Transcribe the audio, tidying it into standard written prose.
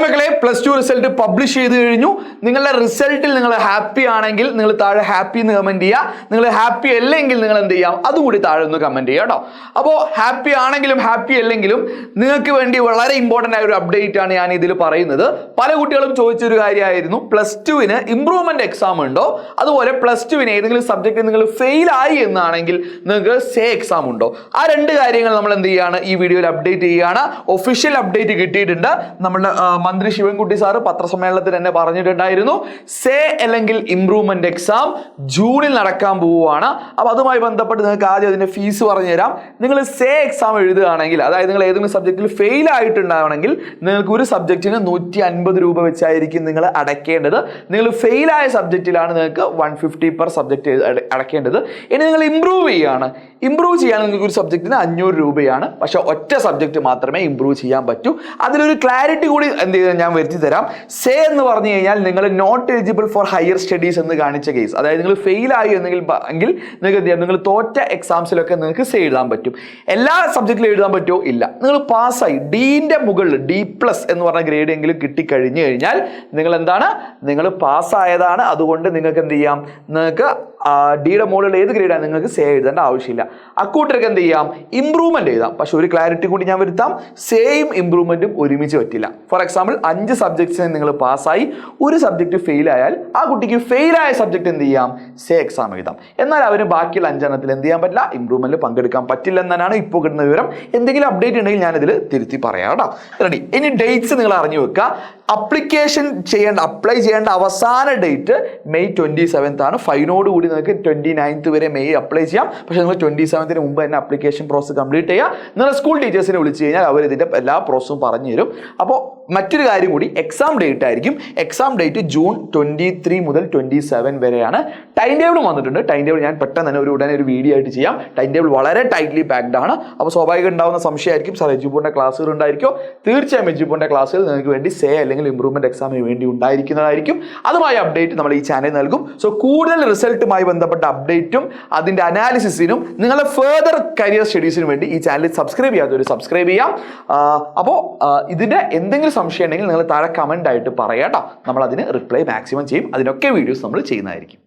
മക്കളെ, +2 result publish ചെയ്ത് കഴിഞ്ഞു. നിങ്ങളുടെ റിസൾട്ടിൽ നിങ്ങൾ ഹാപ്പി ആണെങ്കിൽ നിങ്ങൾ താഴെ ഹാപ്പി എന്ന് കമന്റ് ചെയ്യുക. നിങ്ങൾ ഹാപ്പി അല്ലെങ്കിൽ നിങ്ങൾ എന്ത് ചെയ്യാം, അതുകൂടി താഴെ ഒന്ന് കമന്റ് ചെയ്യുക കേട്ടോ. അപ്പോൾ ഹാപ്പി ആണെങ്കിലും ഹാപ്പി അല്ലെങ്കിലും നിങ്ങൾക്ക് വേണ്ടി വളരെ ഇമ്പോർട്ടൻ്റ് ആയ ഒരു അപ്ഡേറ്റ് ആണ് ഞാൻ ഇതിൽ പറയുന്നത്. പല കുട്ടികളും ചോദിച്ചൊരു കാര്യമായിരുന്നു, +2-ന് ഇംപ്രൂവ്മെന്റ് എക്സാം ഉണ്ടോ, അതുപോലെ +2-ന് ഏതെങ്കിലും സബ്ജക്റ്റ് നിങ്ങൾ ഫെയിൽ ആയി എന്നാണെങ്കിൽ നിങ്ങൾക്ക് സേ എക്സാം ഉണ്ടോ. ആ രണ്ട് കാര്യങ്ങൾ നമ്മൾ എന്ത് ചെയ്യുകയാണ്, ഈ വീഡിയോയിൽ അപ്ഡേറ്റ് ചെയ്യുകയാണ്. ഒഫീഷ്യൽ അപ്ഡേറ്റ് കിട്ടിയിട്ടുണ്ട്. നമ്മുടെ മന്ത്രി ശിവൻകുട്ടി സാറ് പത്രസമ്മേളനത്തിൽ തന്നെ പറഞ്ഞിട്ടുണ്ടായിരുന്നു, സേ അല്ലെങ്കിൽ ഇംപ്രൂവ്മെന്റ് എക്സാം ജൂണിൽ നടക്കാൻ പോവുകയാണ്. അപ്പോൾ അതുമായി ബന്ധപ്പെട്ട് നിങ്ങൾക്ക് ആദ്യം അതിന്റെ ഫീസ് പറഞ്ഞുതരാം. നിങ്ങൾ സേ എക്സാം എഴുതുകയാണെങ്കിൽ, അതായത് നിങ്ങൾ ഏതെങ്കിലും സബ്ജക്റ്റിൽ ഫെയിൽ ആയിട്ടുണ്ടാവണമെങ്കിൽ നിങ്ങൾക്ക് ഒരു സബ്ജക്റ്റിന് 150 രൂപ വെച്ചായിരിക്കും നിങ്ങൾ അടയ്ക്കേണ്ടത്. നിങ്ങൾ ഫെയിൽ ആയ സബ്ജക്റ്റിലാണ് നിങ്ങൾക്ക് 150 പെർ സബ്ജക്റ്റ് അടയ്ക്കേണ്ടത്. ഇനി നിങ്ങൾ ഇംപ്രൂവ് ചെയ്യുകയാണ്, ഇംപ്രൂവ് ചെയ്യാൻ നിങ്ങൾക്ക് ഒരു സബ്ജക്റ്റിന് 500 രൂപയാണ്. പക്ഷെ ഒറ്റ സബ്ജക്റ്റ് മാത്രമേ ഇംപ്രൂവ് ചെയ്യാൻ പറ്റൂ. അതിലൊരു ക്ലാരിറ്റി കൂടി എന്ത് ചെയ്താൽ ഞാൻ വരുത്തി തരാം. സേ എന്ന് പറഞ്ഞു കഴിഞ്ഞാൽ നിങ്ങൾ not eligible for higher studies എന്ന് കാണിച്ച കേസ്, അതായത് നിങ്ങൾ ഫെയിൽ ആയി എങ്കിൽ നിങ്ങൾക്ക് എന്ത് ചെയ്യാം, നിങ്ങൾ തോറ്റ എക്സാംസിലൊക്കെ നിങ്ങൾക്ക് സേ എഴുതാൻ പറ്റും. എല്ലാ സബ്ജക്റ്റിലും എഴുതാൻ പറ്റുമോ? ഇല്ല. നിങ്ങൾ പാസ്സായി, ഡിന്റെ മുകളിൽ D+ എന്ന് പറഞ്ഞ ഗ്രേഡ് എങ്കിലും കിട്ടിക്കഴിഞ്ഞു കഴിഞ്ഞാൽ നിങ്ങൾ എന്താണ്, നിങ്ങൾ പാസ്സായതാണ്. അതുകൊണ്ട് നിങ്ങൾക്ക് എന്ത് ചെയ്യാം, നിങ്ങൾക്ക് ഡിയുടെ മുകളിൽ ഏത് ഗ്രേഡാണ് നിങ്ങൾക്ക് സേ എഴുതേണ്ട ആവശ്യമില്ല. അക്കൂട്ടർക്ക് എന്ത് ചെയ്യാം, ഇംപ്രൂവ്മെന്റ് എഴുതാം. പക്ഷെ ഒരു ക്ലാരിറ്റി കൂടി ഞാൻ വരുത്താം, സേയും ഇംപ്രൂവ്മെന്റും ഒരുമിച്ച് പറ്റില്ല. ഫോർ എക്സാമ്പിൾ 5 സബ്ജക്ട്സിന് നിങ്ങൾ പാസ്സായി, ഒരു സബ്ജക്ട് ഫെയിൽ ആയാൽ ആ കുട്ടിക്ക് ഫെയിൽ ആയ സബ്ജക്ട് എന്ത് ചെയ്യാം, സേ എക്സാം എഴുതാം. എന്നാൽ അവന് ബാക്കിയുള്ള 5 എണ്ണത്തിൽ എന്ത് ചെയ്യാൻ പറ്റില്ല, ഇംപ്രൂവ്മെന്റിൽ പങ്കെടുക്കാൻ പറ്റില്ല എന്നാണ് ഇപ്പോൾ കിട്ടുന്ന വിവരം. എന്തെങ്കിലും അപ്ഡേറ്റ് ഉണ്ടെങ്കിൽ ഞാൻ ഇതിൽ തിരുത്തി പറയാം കേട്ടോ. റെഡി. ഇനി ഡേറ്റ്സ് നിങ്ങൾ അറിഞ്ഞു വെക്കുക. അപ്ലൈ ചെയ്യേണ്ട അവസാന ഡേറ്റ് മെയ് 27 ആണ്. ഫൈനോട് കൂടി നിങ്ങൾക്ക് 29th വരെ മെയ് അപ്ലൈ ചെയ്യാം. പക്ഷേ നിങ്ങൾ 27ന് മുമ്പ് തന്നെ അപ്ലിക്കേഷൻ പ്രോസസ് കംപ്ലീറ്റ് ചെയ്യുക. നിങ്ങളുടെ സ്കൂൾ ടീച്ചേഴ്സിനെ വിളിച്ച് കഴിഞ്ഞാൽ അവർ ഇതിൻ്റെ എല്ലാ പ്രോസസ്സും പറഞ്ഞു തരും. അപ്പോൾ മറ്റൊരു കാര്യം കൂടി, എക്സാം ഡേറ്റ് ആയിരിക്കും. എക്സാം ഡേറ്റ് ജൂൺ 23 മുതൽ 27 വരെയാണ്. ടൈം ടേബിൾ വന്നിട്ടുണ്ട്. ടൈം ടേബിൾ ഞാൻ പെട്ടെന്ന് തന്നെ ഉടനെ ഒരു വീഡിയോ ആയിട്ട് ചെയ്യാം. ടൈം ടേബിൾ വളരെ ടൈറ്റ്ലി പാക്ഡ് ആണ്. അപ്പോൾ സ്വാഭാവികം ഉണ്ടാവുന്ന സംശയമായിരിക്കും, സാർ എജുപോണിൻ്റെ ക്ലാസ്സുകൾ ഉണ്ടായിരിക്കും. തീർച്ചയായും എജുപോണിൻ്റെ ക്ലാസ്സുകൾ നിങ്ങൾക്ക് വേണ്ടി സേ അല്ലെങ്കിൽ ഇംപ്രൂവ്മെന്റ് എക്സാമിന് വേണ്ടി ഉണ്ടായിരിക്കുന്നതായിരിക്കും. അതുമായി അപ്ഡേറ്റ് നമ്മൾ ഈ ചാനൽ നൽകും. സോ കൂടുതൽ റിസൾട്ടുമായി ബന്ധപ്പെട്ട അപ്ഡേറ്റും അതിന്റെ അനാലിസിസിനും നിങ്ങളുടെ ഫർദർ കരിയർ സ്റ്റഡീസിനും വേണ്ടി ഈ ചാനൽ സബ്സ്ക്രൈബ് ചെയ്യാത്തവർ സബ്സ്ക്രൈബ് ചെയ്യാം. അപ്പോൾ ഇതിന്റെ എന്തെങ്കിലും സംശയം ഉണ്ടെങ്കിൽ നിങ്ങൾ താഴെ കമന്റ് ആയിട്ട് പറയാം കേട്ടോ. നമ്മൾ അതിന് റിപ്ലൈ മാക്സിമം ചെയ്യും. അതിനൊക്കെ വീഡിയോസ് നമ്മൾ ചെയ്യുന്നതായിരിക്കും.